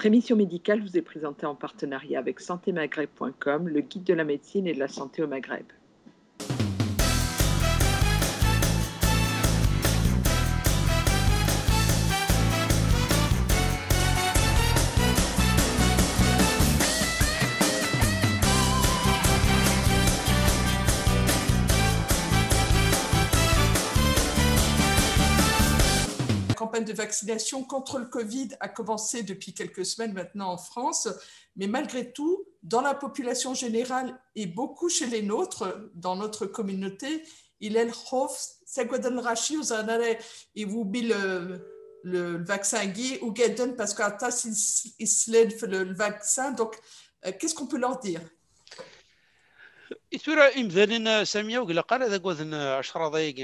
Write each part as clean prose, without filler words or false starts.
Votre émission médicale vous est présentée en partenariat avec santémaghreb.com, le guide de la médecine et de la santé au Maghreb. La campagne de vaccination contre le Covid a commencé depuis quelques semaines maintenant en France, mais malgré tout, dans la population générale et beaucoup chez les nôtres, dans notre communauté, il est le خوف سيقعد الغاشي وزانره يوبي le vaccin gay ou gaiden parce qu'atta ils se le vaccin. Donc qu'est-ce qu'on peut leur dire? إثورة إمثالنا سامية وقلا قال هذا قوذن 10 دقايق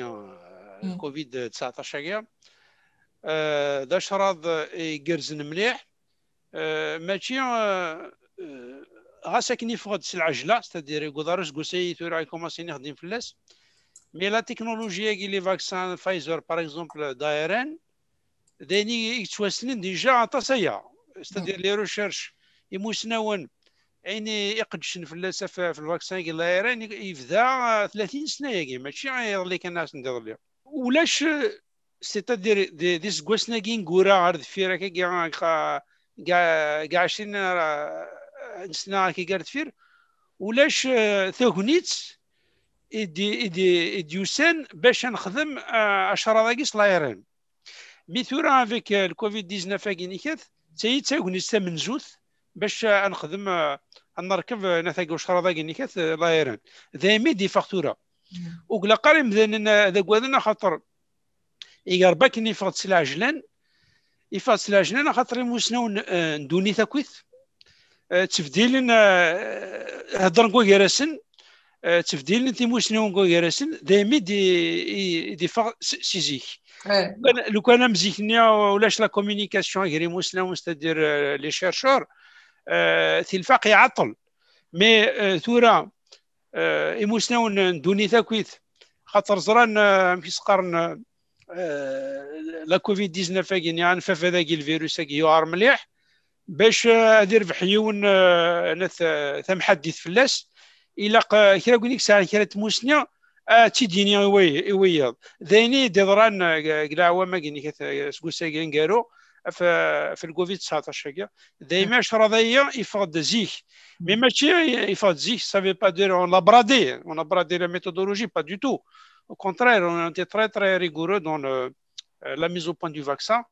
الكوفيد 19 دا شراض يقرزن مليح ماشي غاساكني فقد العجله ستادير يقدرش قوسي ثورا يكوماسي نخدم فلاس مي لا تكنولوجيا كي لي فاكسان فايزر باغ اكزومبل دايران داني يتوسنن ديجا عطاسيا ستادير لي ريشيرش يموسناون عيني يقدشن فلاس في الفاكسان كي دايران يفدا 30 سنه ياكي ماشي اللي كان الناس ندير ليه ولاش c'est-à-dire des squasnagin gura عرض فيرا كاع 20 سنه كي قالت فير ولاش ثوغنيت ديوسان باش نخدم 10 دقائق صلايرين ميثورا افيك الكوفيد 19 كينيكات تاغنيت تمنزوث باش نخدم نركب نثاق 10 دقائق نيكات لايرين ذا دي فاكتوره وقلا قارم ذا قوادنا خاطر يقربك اني فقط سلاجلان يفات سلاجلان خاطر موسناو ندوني تاكويث تفديل هضر نكو يراسن تفديل انت موسناو نكو يراسن دايما دي فا سيزيك لو كان مزيكنيا ولاش لا كومونيكاسيون غير موسناو مستدير لي شيرشور تلفاق يعطل مي ثورا يموسناو ندوني تاكويث خاطر زران في سقرن لا كوفيد 19 يعني فاف هذاك الفيروس يوار مليح باش ادير بحيون ثم حديث فلاس الى كرا قولك ساعه كرا تموسنيا تيديني وياض ذاني ديضران كاع وما كاين سكوساكين كارو في الكوفيد 19 دايما شرضيه يفقد زيك مي ماشي يفقد زيك سافي با دير اون لابرادي لا ميثودولوجي با دو تو. Au contraire, on a été très très rigoureux dans la mise au point du vaccin.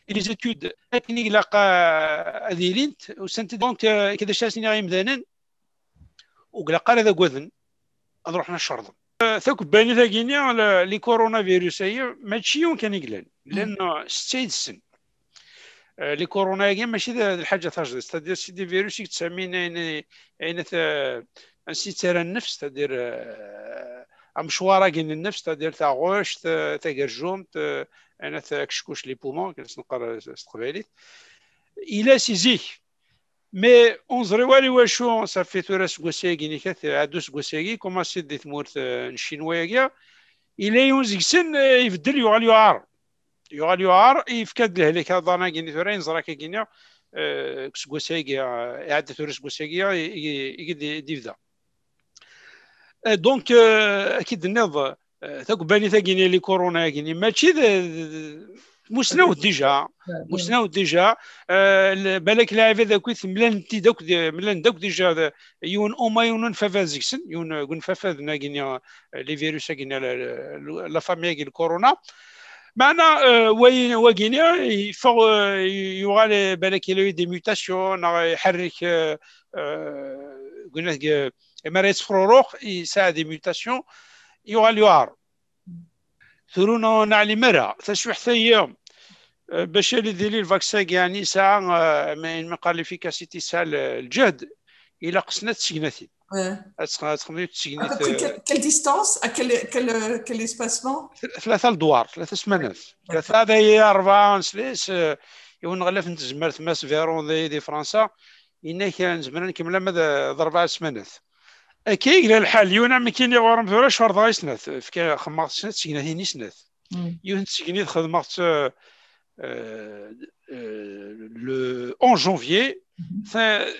Et les études techniques là ديرينت وسنت دونك كذا شاسني غير مدانن وقلا قال هذا قوذن نروح نشرض ثوك باني ثاكينيا لي كورونا فيروس هي ماشي يمكن يقلن لانه 6 سن لي كورونا هي ماشي الحاجه تاجد ستادير سي دي فيروس يتسمين يعني انسيتير النفس تدير مشواره كاين النفس تدير تاع غوش تاع قرجوم انا تاع كشكوش لي بومون كنقرا استقباليت الى سيزيك مي اونزري والي واشو صافي تراس كوساكي كث عدوس كوساكي كوما سيدي تمورت الشينوايا الى يونزكسن يفدل يغال يعار يفكد له لك هذا كاين ثورين زراك كاين كوساكي اعاده تراس كوساكي يديفدا دونك اكيد النض ثاك باني ثاكيني لي كورونا كاينين ماشي مسناو ديجا بالك لاعب ذاك ملان تي دوك ملان دوك ديجا يون اوما يون فافازيكسن يون كون فافادنا كاين لي فيروس كاين لا فامي كاين كورونا معنا وين يفو يوغال بالك يلوي دي ميوتاسيون يحرك قلنا لك مريض فروروخ يساعد دي ميوتاسيون يوار ثرونا نعلي مرة تشوح ثيام باش اللي ديري الفاكسان يعني ساعة من قال ليفيكاسيتي ساعة الجهد إلى قسنة تسجنتي تخمي تسجنتي كل ديستانس كل اسباسمون 3 ادوار 3 سمانات 3 هذا هي 4 نسليس يون غلف نتزمر ماس فيرون دي فرنسا إنا كان زمان كملا ماذا 4 سمانات كي قال الحال يونا ما كاين يغورم ثورا شهر ضاي سنات في خماط سنات سكنات سنات يون تسكنيت خدمات le 11 janvier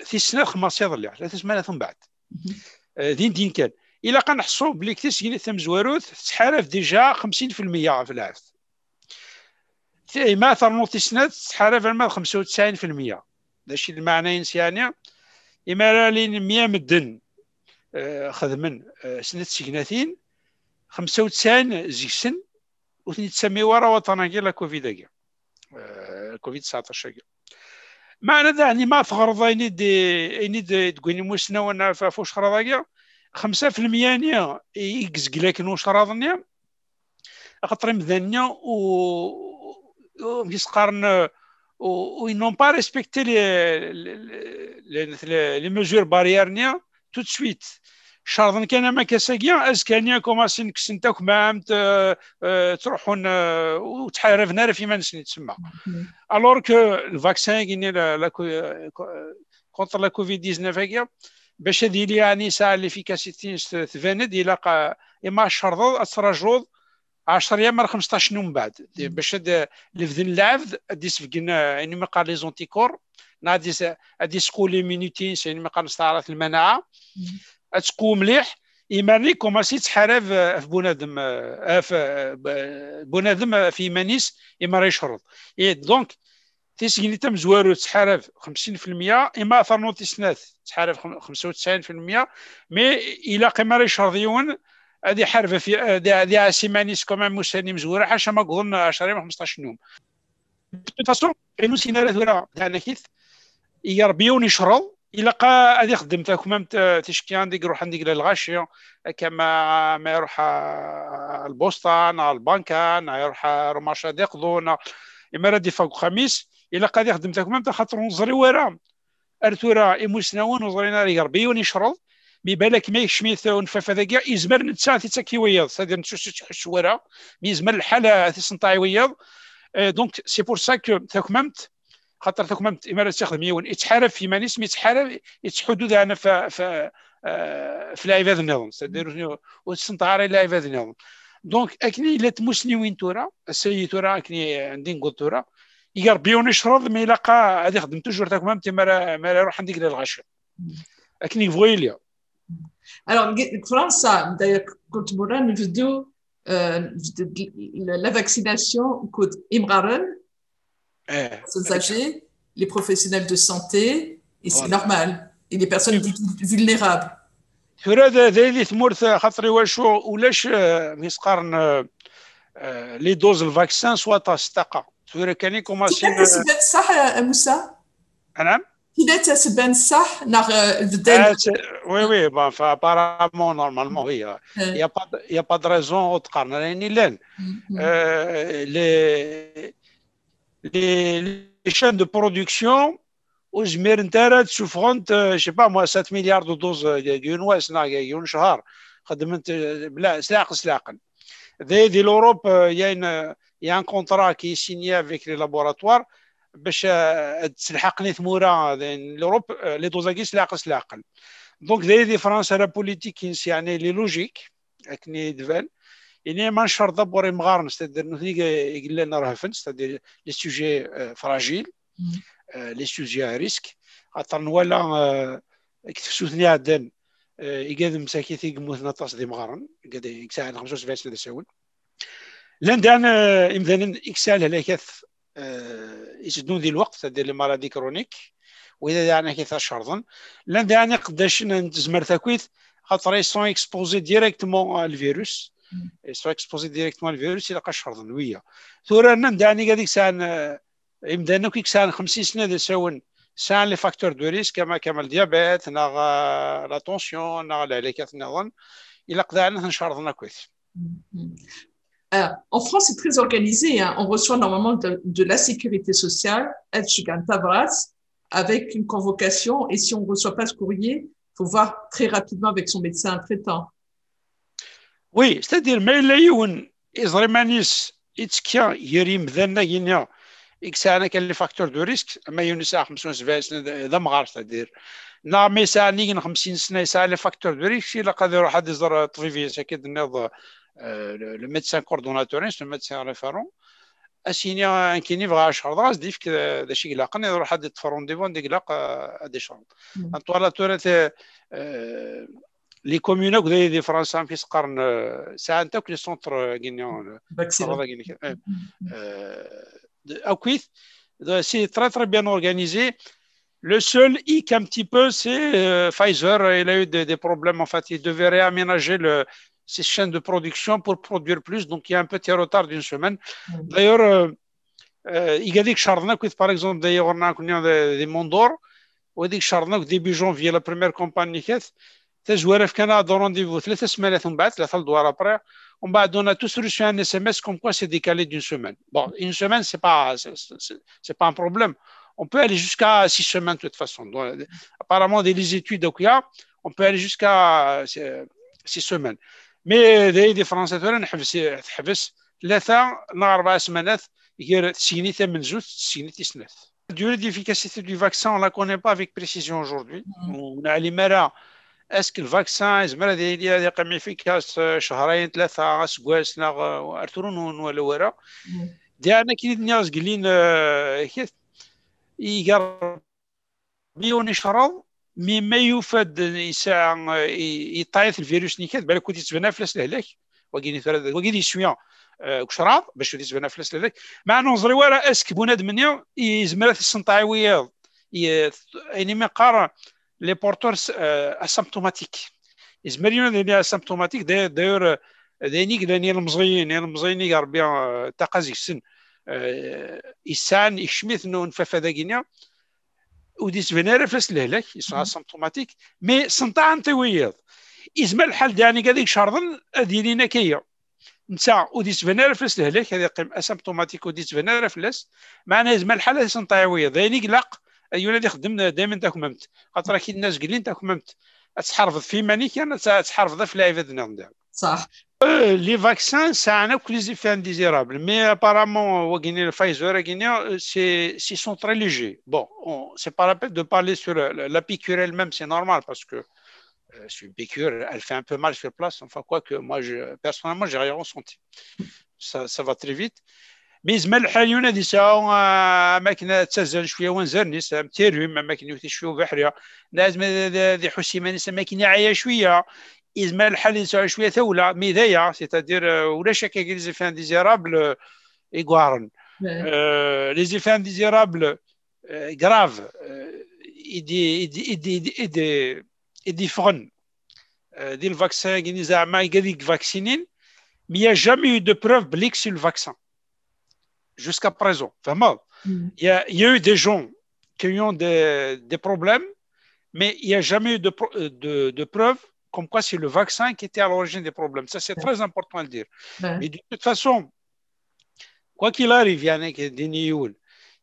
في السنه 15 ضلع 3 سمانات من بعد دين كان الا كنحصوا بلي كتسكين ثم زواروث تحالف ديجا 50% في العهد ما ثرنو تسنات تحالف المال 95%. داكشي المعنى يعني إما لين 100 مدن خدمن سنة سكناتين 95 زيكسن وثني تسمي ورا وطنا كي لا كوفيد كاع كوفيد 19 معنى ذا يعني ما تغرض اني تقولي موسنا وانا فوش خرا كاع 5% نيا يكزق لكن واش راضنيا خاطر مذنيا و يسقارن ou ils n'ont pas respecté les mesures barrières tout de suite. شرطن كان ما كساقيا اسكانيا كوماسين كسنتاك ما عمت تروحون وتحارفنا في ما نسني تسمى الور كو الفاكسان كيني كونتر لا كوفيد 19 باش هذه يعني ساعه ليفيكاسيتي تفاند الى اما شرط اسراجوض 10 ايام ولا 15 يوم بعد باش اللي في اللعب ادي سفقنا يعني ما قال لي زونتيكور ادي سكولي مينوتين يعني ما قال استعراض المناعه تقوم مليح ايماني كوماسي تحارب في بنادم في مانيس اما راه يشرط دونك تيسكني تم زوارو تحارب 50% اما اثر تسنات تحارب 95% مي الى قيمه راه يشرطيون هذه حرفه في هذه سيمانيس كمان مساني مزوره حاشا ما قلنا 10 يوم 15 يوم فاصون انو سيناريو ولا تاعنا كيف يربيون يشرب الا قا هذه خدمتها كما تشكي عندك يروح عندك للغاشيه كما ما يروح البوسطه نا البنكه نا يروح رماشه ديقضون اما راه فوق خميس الا قا هذه خدمتها كما خاطر نزري ورا ارتورا ايموسناون وزرينا يربيون يشرب ببالك ما يشميت ونفاف هذا كاع يزمر نتساع تاكي وياض سادير نتحش ورا يزمر الحاله تسنطاي وياض دونك سي بور سا كو تاكممت خاطر تاكممت اما تستخدم يون يتحارب في مانيس يتحارب يتحدد انا في العباد النظام سادير وتسنطاي العباد النظام دونك اكني لا تمسني وين تورا السيد تورا اكني عندي نقول تورا يربيون يشرب ما يلقى هذه خدمته جور تاكممت ما يروح عندك للغاشر اكني فويليا. Alors, França, d'ailleurs, quand nous faisons la vaccination contre Imraren, les âgés, les professionnels de santé, et c'est normal, et les personnes vulnérables. هذا ذي ثمرت خاطري واشو ولاش يسقارن لي دوز الفاكسان سوا تاستقى ثورة كاني كوماسين صح يا موسى؟ نعم كي تبان صح ناغ وي بون فابارامون نورمالمون هي يا با د ريزون تقارن راني لان لي شان دو برودكسيون وزمير نتا تشوفون شي با موا 7 مليار دو دوز ديال نواس يون شهر خدمت بلا سلاقن دي l'Europe يا ان كونطرا كي سيني افيك لي لابوراتوار باش تلحقني ثموره لوروب لي دوزاكي سلاقن دونك دي فرنسا لا بوليتيك يعني لي لوجيك اكني دفال يعني ما نشرط دبر مغارن ستادير نثني يقول لنا راه فن ستادير لي سوجي فراجيل لي سوجي ريسك خاطر ولا كتفسوثني عدن يقادم مساكيتي يقموثنا طاس دي مغارن قاد يكسال 75 سنه ساول لندان امثلا اكسال هلاكات يسدون ذي الوقت تدير لي مرض كرونيك واذا يعني كيف شرطا لان يعني قداش نتزمر تاكويت خاطر يسون اكسبوزي ديريكتومون الفيروس يسون اكسبوزي ديريكتومون الفيروس الى قشرضا ويا ثورا نداني قاديك سان يمدانا كيك سان 50 سنه دي ساون سان لي فاكتور دو ريسك كما الديابيت نا لا طونسيون نا العلاكات نظن الى قدانا نشرطنا كويس. En France, c'est très organisé. Hein. On reçoit normalement de la sécurité sociale, avec une convocation. Et si on ne reçoit pas ce courrier, il faut voir très rapidement avec son médecin traitant. Oui, c'est-à-dire, mais il y a des يتكيا يريم ذنا ينيا إكسانا كان لي فاكتور دو ريسك ما يونسا 75 سنة ذا مغار تدير نعم يساني 50 سنة يسا لي فاكتور دو ريسك إلا قادر يروح هاد يزر طبيبي ساكيد نيض le médecin coordonnateur, le médecin référent, اسيني انكيني بغا شهر دراس ديفك داشي قلاقني نروح هاد تفرونديفون دي قلاق ادي شهر انطوالا تورات لي كوميوناك دي فرنسا في سقرن ساعه انت لي سونتر غينيون شهر غيني اوكيت سي تري تري بيان اورغانيزي. Le seul hic un petit peu, c'est Pfizer. Il a eu des problèmes. En fait, il devait réaménager ses chaînes de production pour produire plus. Donc, il y a un petit retard d'une semaine. D'ailleurs, il y a des charnes, par exemple, d'ailleurs, on a des Mondor, ou des charnes, début janvier, la première campagne, تزوير في كندا رونديفو 3 سمانات من بعد 3 دوار ابري ومن بعد on a tous reçu un SMS comme quoi c'est décalé d'une semaine. Bon, une semaine c'est pas un problème. On peut aller jusqu'à 6 semaines de toute façon. Donc, apparemment des études qu'il y a, on peut aller jusqu'à 6 semaines. Mais des Français تحبس 3 ل 4 سمانات غير تسيني 8 زوج تسيني 9. La durée d'efficacité du vaccin, on ne la connaît pas avec précision aujourd'hui. On a les mères. Est-ce que le vaccin يزمر ديالي يقيم efficace شهرين 3 اسكواس نا ارترون ولا ورا ديالنا كي الناس قلين يقرب بيون شراب مما يفاد يساع يطايف الفيروس نيكات بالك كنت تبنى فلاس لهلاك وكيني شويه كشراب باش تبنى فلاس لهلاك مع نظري ورا اسك بنادم منيا يزمر السنطاويه يعني ما قارن les porteurs asymptomatiques. Les marionnés asymptomatiques, d'ailleurs, des nids de المزغين يقرب بيان تقازي السن إنسان يشميت إنه نفافة داقينيا وديس فينيرا فلاس لهلاك يسمى asymptomatique mais سنطاع انتويض إزمال الحال ديالي قاديك شارضن ديالينا كيا نتا وديس فينيرا فلاس لهلاك هذا قيم asymptomatique وديس فينيرا فلاس معنا إزمال الحال سنطاعويض دايني قلق يولي يخدم دائما تاكممت خاطر كي الناس قالين تاكممت تحرفض في ماني كان تحرفض في العباد عندها صح. لي فاكسان ساعنا كل لي زيفي انديزيرابل مي ابارامون وغيني الفايزر غيني سي سون تري ليجي بون سي با لا بين دو بارلي سور لا piqûre elle-même c'est normal parce que sur une piqûre elle fait un peu mal sur place enfin quoi que moi personnellement j'ai rien ressenti ça va très vite. Mais زمان الحاليون هذه ساعه اماكن تزال شويه ونزرني سام تيرم اماكن يوتي شويه بحريه لازم ذي حسيماني اماكن عيا شويه زمان الحال ساعه شويه ثوله ميدايا سيتادير ولا شك لي زيفان ديزيرابل ايغوارن لي زيفان ديزيرابل غراف ايدي فرن دي الفاكسين كي زعما قالك فاكسينين مي يا جامي دو بروف بليك سي الفاكسين jusqu'à présent. Vraiment, il y a eu des gens qui ont des problèmes, mais il n'y a jamais eu de preuves comme quoi c'est le vaccin qui était à l'origine des problèmes. Ça, c'est très important à le dire. Mais de toute façon, quoi qu'il arrive,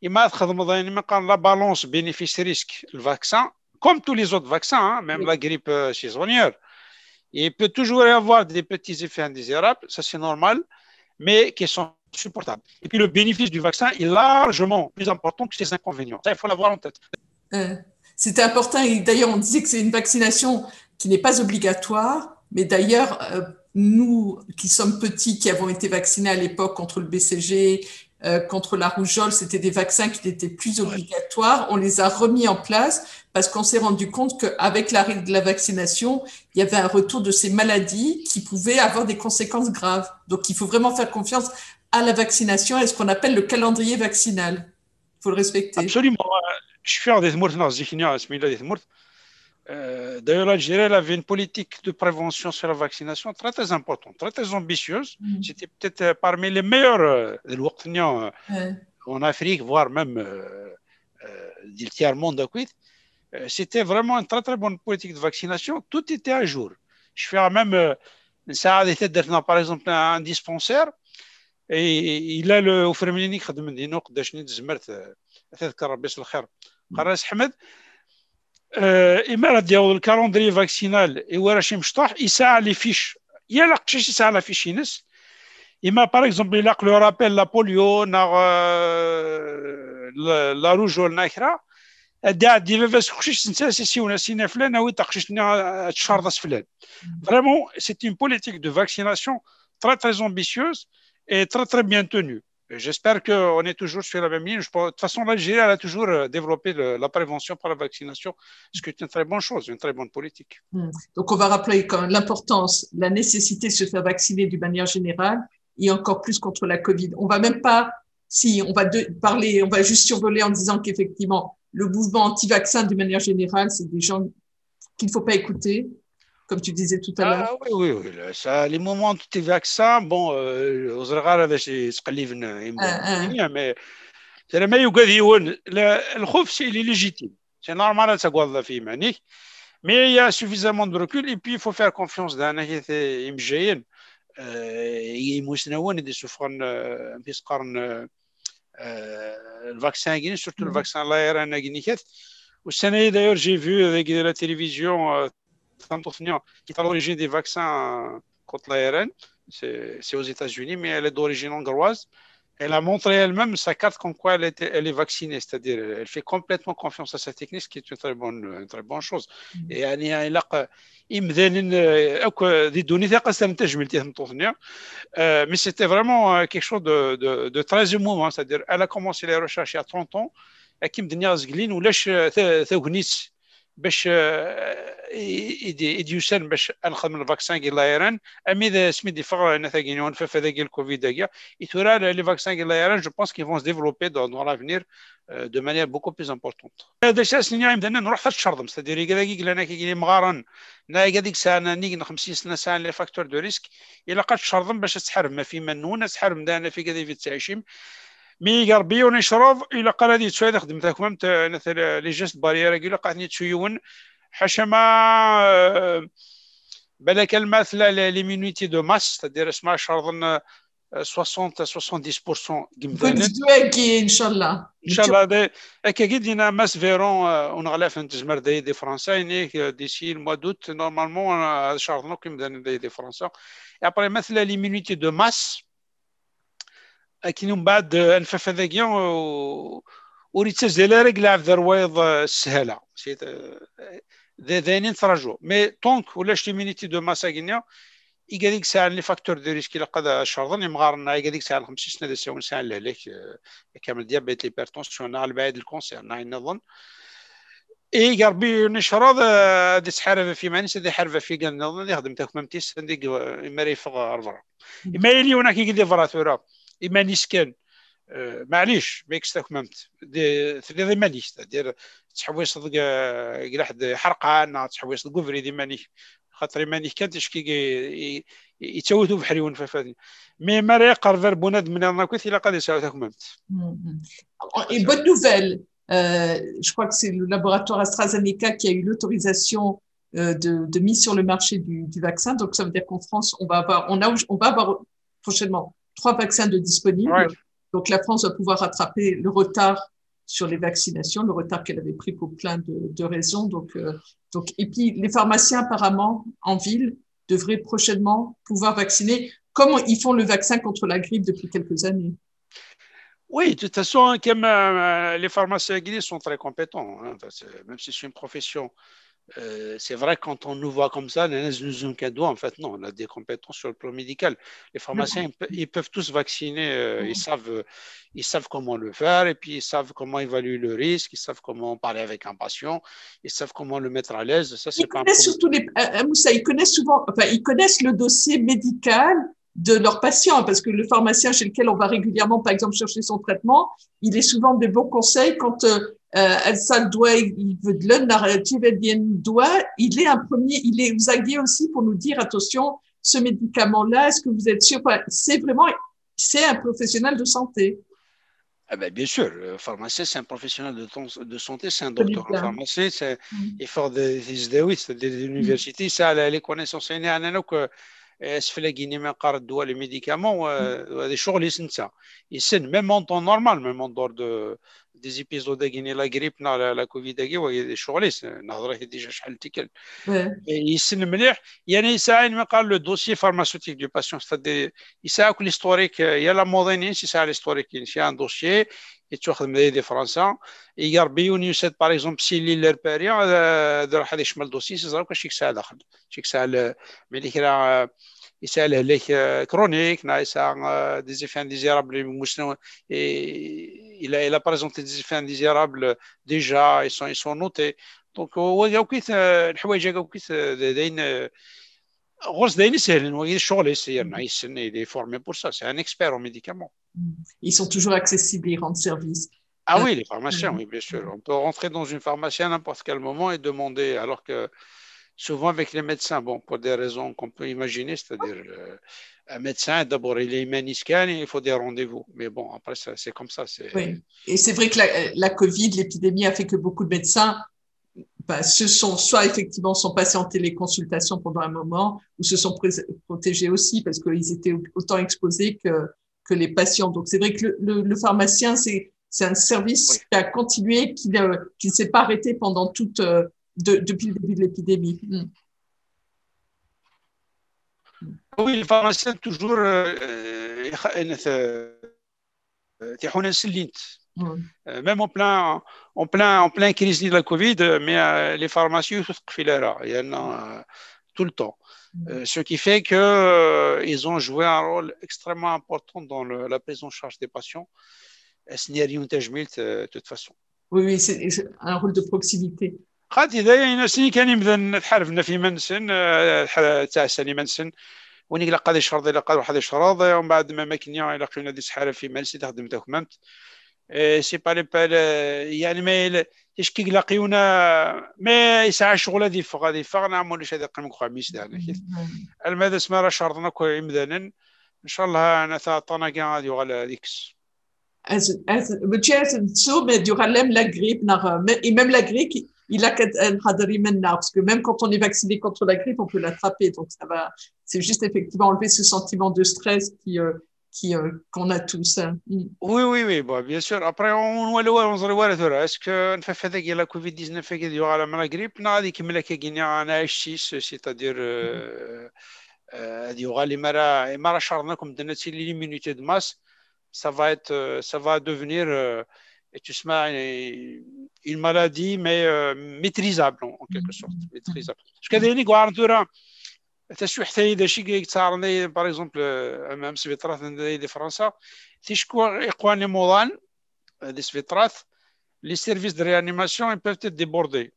il m'a la balance bénéfice-risque, le vaccin, comme tous les autres vaccins, hein, même la grippe saisonnière. Il peut toujours y avoir des petits effets indésirables, ça c'est normal, mais qui sont supportable. Et puis le bénéfice du vaccin est largement plus important que ses inconvénients. Ça, il faut l'avoir en tête. C'était important. Et d'ailleurs, on disait que c'est une vaccination qui n'est pas obligatoire. Mais d'ailleurs, nous qui sommes petits, qui avons été vaccinés à l'époque contre le BCG, contre la rougeole, c'était des vaccins qui n'étaient plus obligatoires. On les a remis en place parce qu'on s'est rendu compte qu'avec l'arrêt de la vaccination, il y avait un retour de ces maladies qui pouvaient avoir des conséquences graves. Donc, il faut vraiment faire confiance à la vaccination et ce qu'on appelle le calendrier vaccinal. Il faut le respecter. Absolument. Je suis fier d'être mort. D'ailleurs, l'Algérie avait une politique de prévention sur la vaccination très, très importante, très, très ambitieuse. C'était peut-être parmi les meilleurs en Afrique, voire même du tiers-monde. C'était vraiment une très, très bonne politique de vaccination. Tout était à jour. Je fais même, par exemple, un dispensaire. إلا الفرمليني خدم دينو قداش تزمرت تذكر ربي الخير قراص حمد إما ديال الكالندري فاكسينال إوا شي مشطوح يساع لي فيش يا لا قشيش يساع لا فيش ينس إما باغ اكزومبل إلا لو رابيل لا بوليو نا لا روجول ناكرا دي فاس قشيش نتا سيونا سينا فلان وي تقشيش تشارض فلان فريمون سيت une politique de vaccination très très ambitieuse et très très bien tenue. J'espère qu'on est toujours sur la même ligne. De toute façon, l'Algérie elle a toujours développé la prévention par la vaccination, ce qui est une très bonne chose, une très bonne politique. Donc, on va rappeler quand même l'importance, la nécessité de se faire vacciner d'une manière générale et encore plus contre la Covid. On va même pas, si on va parler, on va juste survoler en disant qu'effectivement, le mouvement anti-vaccin d'une manière générale, c'est des gens qu'il ne faut pas écouter, comme tu disais tout à l'heure. Ah oui, oui, oui. Ça, les moments anti-vaccins, bon, aux regards avec les mais c'est ما يقدرون الخوف c'est légitime. C'est normal ça قوض في معنيه. Mais il y a suffisamment de recul et puis il faut faire confiance dans les imjéين يموسنون يدي سفرن في سقرن le vaccin guinéen, surtout le vaccin l'ARN guinéen. والسنة d'ailleurs j'ai vu avec la télévision qui est à l'origine des vaccins contre l'ARN. C'est aux États-Unis, mais elle est d'origine hongroise. Elle a montré elle-même sa carte comme quoi elle est vaccinée, c'est-à-dire elle fait complètement confiance à sa technique, ce qui est une très bonne chose. Et mais c'était vraiment quelque chose de très émouvant, c'est-à-dire elle a commencé les recherches il y a 30 ans, qui me دنيا زقلين ولاش ثوغنيس باش يديوسن باش نخدم الفاكسان ديال لايران امي اذا سميتي فغ نثاقينون فهذا ديال الكوفيد كاع يتورا لي فاكسان ديال لايران جو بونس كي فون se développer dans l'avenir de manière beaucoup plus importante. هذا الشيء سنين بدنا نروح حتى الشرطم c'est-à-dire كذا كي انا كي مغارن نا هذيك الساعه نيك 50 سنه ساعه لي فاكتور دو ريسك الا قد الشرطم باش تحرم ما في منون تحرم دانا في كذا في التعشيم مي غربي ونشرب الى قال هذه تشوي خدمتك مثلا لي جيست بارير الى قاعدني تشويون حشما بالك المثل ليميونيتي دو ماس تدير اسمها شرطن 60 70% ان شاء الله هذا هكا قدينا ماس فيرون ونغلاف نتجمر دي فرنسا يعني ديسي الموا دوت نورمالمون شرطنا كيما دي فرنسا ابري مثل ليميونيتي دو ماس كي من بعد انفاف هذاكيا وريتاج ديال رجل عبد الرويض السهله ذاني نتراجعوا مي طونك ولا ليميونيتي دو ماسا كينيا يقاديك ساعه لي فاكتور دو ريسك الا قاد شرطن يمغارنا يقاديك ساعه 50 سنه ديال ساعه لهلاك كامل ديابيت ليبرتونسيون على بعد الكونسير نظن اي غربي نشرب دي تحارب في مانيس دي حرفه في قال نظن يخدم تاك ممتيس عندك مريفق ارفرا ما يلي هناك يقول فراتورا إيمانيس كان معليش ميكس تاكممت دي مانيش دير تحويص كاع حد حرقه تحويص كوفري دي ماني خاطر ماني كانت تشكي يتوتوا بحريون ففادي مي ماري قرفر بناد من انا كنت الا قاد يساو تاكممت. Et bonne nouvelle, je crois que c'est le laboratoire AstraZeneca qui a eu l'autorisation de mise sur le marché du vaccin. Donc ça veut dire qu'en France on va avoir prochainement 3 vaccins de disponibles. Ouais. Donc, la France va pouvoir rattraper le retard sur les vaccinations, le retard qu'elle avait pris pour plein de raisons. Donc, et puis, les pharmaciens, apparemment, en ville, devraient prochainement pouvoir vacciner comme ils font le vaccin contre la grippe depuis quelques années. Oui, de toute façon, comme les pharmaciens guinéens sont très compétents, hein, même si c'est une profession. C'est vrai que quand on nous voit comme ça, nous ont qu'un doigt. En fait, non, on a des compétences sur le plan médical. Les pharmaciens, ils peuvent tous vacciner. Ils savent comment le faire et puis ils savent comment évaluer le risque. Ils savent comment parler avec un patient. Ils savent comment le mettre à l'aise. Ça, c'est pas un problème. Surtout Moussa, ils connaissent souvent, enfin, ils connaissent le dossier médical de leurs patients parce que le pharmacien chez lequel on va régulièrement, par exemple, chercher son traitement, il est souvent des bons conseils quand il veut de narrative doigt, il est un premier, il est zagué aussi pour nous dire attention, ce médicament-là, est-ce que vous êtes sûr? C'est un professionnel de santé. Ah ben, bien sûr, le pharmacien, c'est un professionnel de santé, c'est un docteur en pharmacie, il faut des universités, ça, les connaissances, اسفل كيني ما قرا الدواء لي ميديكامون وهذا شغل يسنسا يسن ميم اون طون نورمال ميم اون دور دو دي زيبيزود كيني لا غريب لا كوفيد كي وهذا شغل نهضر ديجا شحال تيكل يسن مليح يعني يساعد ما قال لو دوسي فارماسيوتيك دو باسيون ستادي يساعد ليستوريك يا لا مودينين يساعد ليستوريك شي ان دوسيي يتاخذ من دي فرنسا يغربيون يسد باغ اكزومبل سيلي ليرباريا راح هذا يشمل دوسي زعما شي ساعه داخل شي ساعه ملي كرا يسال عليك كرونيك ناقصه دي زيفي انديزيرابل il a présenté des effets indésirables déjà ils sont notés donc هو وكيت الحوايج وكيت داين غرس داين سهل وكيت الشغل يسير il est formé pour ça c'est un expert en médicaments. Ils sont toujours accessibles, ils rendent service. Ah oui, les pharmaciens, oui, bien sûr. On peut rentrer dans une pharmacie à n'importe quel moment et demander, alors que souvent avec les médecins, bon, pour des raisons qu'on peut imaginer, c'est-à-dire un médecin, d'abord, il est maniscan et il faut des rendez-vous. Mais bon, après, c'est comme ça. Oui. Et c'est vrai que la Covid, l'épidémie a fait que beaucoup de médecins soit effectivement sont passés en téléconsultation pendant un moment ou se sont protégés aussi parce qu'ils étaient autant exposés que les patients. Donc, c'est vrai que le pharmacien, c'est un service qui a continué, qui ne s'est pas arrêté pendant depuis le début de l'épidémie. Oui, les pharmaciens toujours même en plein crise de la Covid, mais les pharmacies tout le temps. Ce qui fait qu'ils ont joué un rôle extrêmement important dans la prise en charge des patients. De toute façon. Oui, c'est un rôle de proximité. خاطي إذا سني كان يبدا تحاربنا في منسن تاع سني منسن وني إلا قاد يشرط إلا قاد واحد يشرط ومن بعد ما كنيا إلا قينا دي سحارة في منسي تخدم تاكممت سي بالي يعني ما تشكي لاقيونا ما يسعى الشغل هذه غادي نعملوا شي هذا قيمك خميس دانا الماذا اسمها راه شرطنا كو يمدانا ان شاء الله انا عطانا كاع غادي ولا ديكس durant la grippe et même la grippe il a parce que même quand on est vacciné contre la grippe on peut l'attraper donc ça va c'est juste effectivement enlever ce sentiment de stress qu'on a tous. Oui, bon, bien sûr. Après, on va est-ce que on fait avec la Covid-19 qui est à la grippe, non, dit qu'il y a un H6, c'est-à-dire il y aura les maras charnés comme de l'immunité de masse, ça va devenir tu sais, une maladie mais maîtrisable en quelque sorte, maîtrisable. Parce que des gens تشو حتى إذا شي يتصارني باغ اكزومبل امام سبيطرات ديال فرنسا تيشكو اقواني موضان دي سبيطرات les services de réanimation ils peuvent être débordés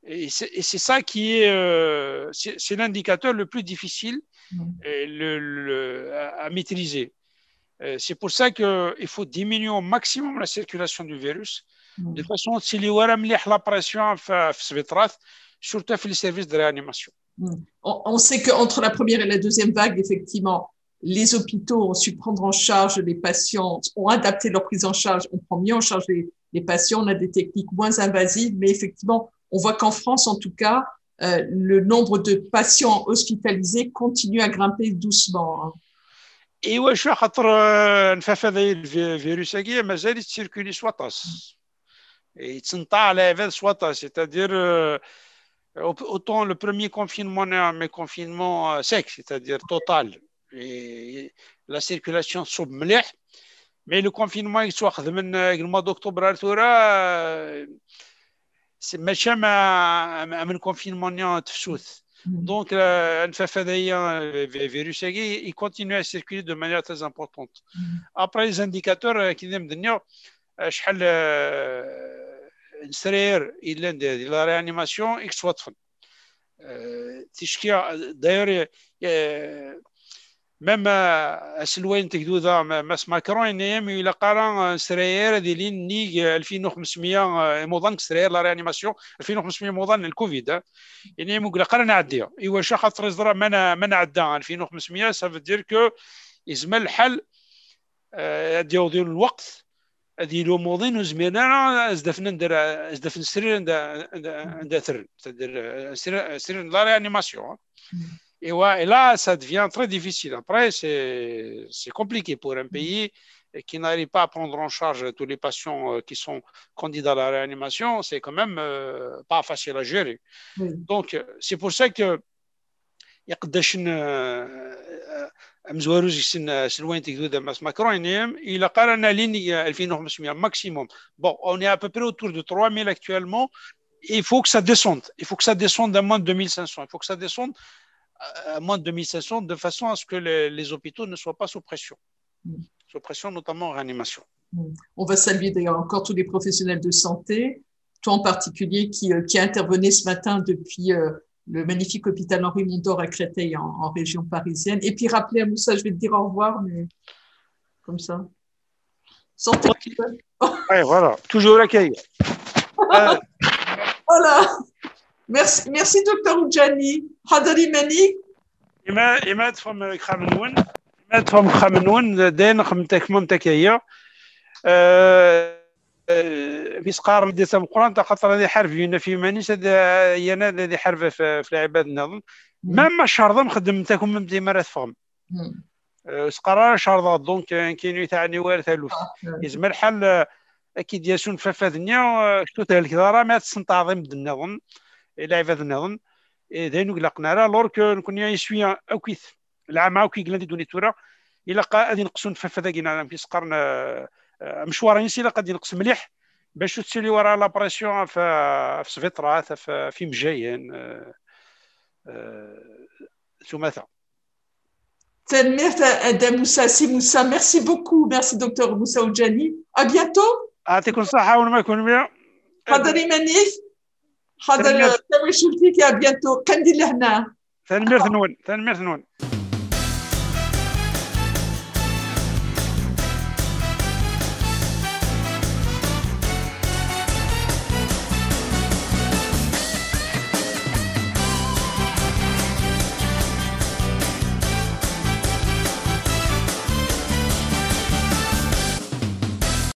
et c'est ça qui est c'est l'indicateur le plus difficile à maîtriser. C'est pour ça qu'il faut diminuer au maximum la circulation du virus de façon تسيلي ورا مليح لا بريسيون في سبيطرات surtout في les services de réanimation. On sait qu'entre la première et la deuxième vague, effectivement, les hôpitaux ont su prendre en charge les patients, ont adapté leur prise en charge, on prend mieux en charge les patients, on a des techniques moins invasives, mais effectivement, on voit qu'en France, en tout cas, le nombre de patients hospitalisés continue à grimper doucement. ايوا شو خاطر نفاف هذا الفيروس هكيا مازال يتسيركولي سواطاس يتسنطع على هذا سواطاس c'est-à-dire autant le premier confinement est un confinement sec, c'est-à-dire total, et la circulation صوب مليح, mais le confinement يتواخذ من الموis d'octobre c'est ماشي من confinement تفسوث. Donc النفاف هذايا الفيروس هذايا il continue à circuler de manière très importante. Après les indicateurs كي مدنيا شحال نسرير إلا ندير لا ريانيماسيون إكس وطفن تشكي داير ميم اسلوين تكدوذا ماس ماكرون يم الى قرا نسرير ديالين ني 2500 موضان سرير لا ريانيماسيون 2500 موضان الكوفيد يعني مقول قرا نعديها ايوا شا خاطر زرا ما نعدى 2500 سافو دير كو يزمل الحل ديال الوقت هذه لو موضين وزمينا ازدفنا ندير ازدفن سرير عند ثر سرير لا ريانيماسيون et là ça devient très difficile. Après c'est compliqué pour un pays qui n'arrive pas à prendre en charge tous les patients qui sont candidats à la réanimation, c'est quand même pas facile à gérer. Donc c'est pour ça que يقداش مزواروج سلوين تكدو ماس ماكرون il a قارنا لين 2500 maximum. Bon, on est à peu près autour de 3000 actuellement. Il faut que ça descende. Il faut que ça descende à moins de 2500. Il faut que ça descende moins de 2500, de façon à ce que les hôpitaux ne soient pas sous pression. Sous pression, notamment en réanimation. On va saluer d'ailleurs encore tous les professionnels de santé, toi en particulier qui intervenait ce matin depuis le magnifique hôpital Henri Mondor à Créteil en région parisienne. Et puis rappeler à Moussa, je vais te dire au revoir, mais comme ça. Santé. Oui, voilà, toujours l'accueil. Voilà. Merci Dr Oudjani. Hadari Mani. إما تفهم خامنون إما تفهم خامنون دين خمتك ممتكية بيسقار مدة القرآن تخطر هذه حرف ينا في مانيس هذا ينا هذه حرف في العباد نظن ما شرط خدمتكم ممتي مرة تفهم سقرار شرط دونك كاين يتعني وارث الوف يزمر الحل أكيد يسون ففاذنيا شتو الكثارة ما تستعظم النظن إلى عباد النظن داينو قلقنا راه لورك نكون يسوي اوكيث العام اوكي قلنا دوني تورا الا غادي نقصون ففذا كينا في سقرنا مشوار ينسي الا غادي نقص مليح باش تسيلي ورا لابريسيون في سفيطرات في مجاين ثماثه Moussa, merci beaucoup. Merci, docteur Moussa Oudjani. À bientôt. يعطيكم الصحة وما يكون بها. حضري منيف. حضر كامل شلتيك. À bientôt. كندير لهنا. ثاني ميرثنون.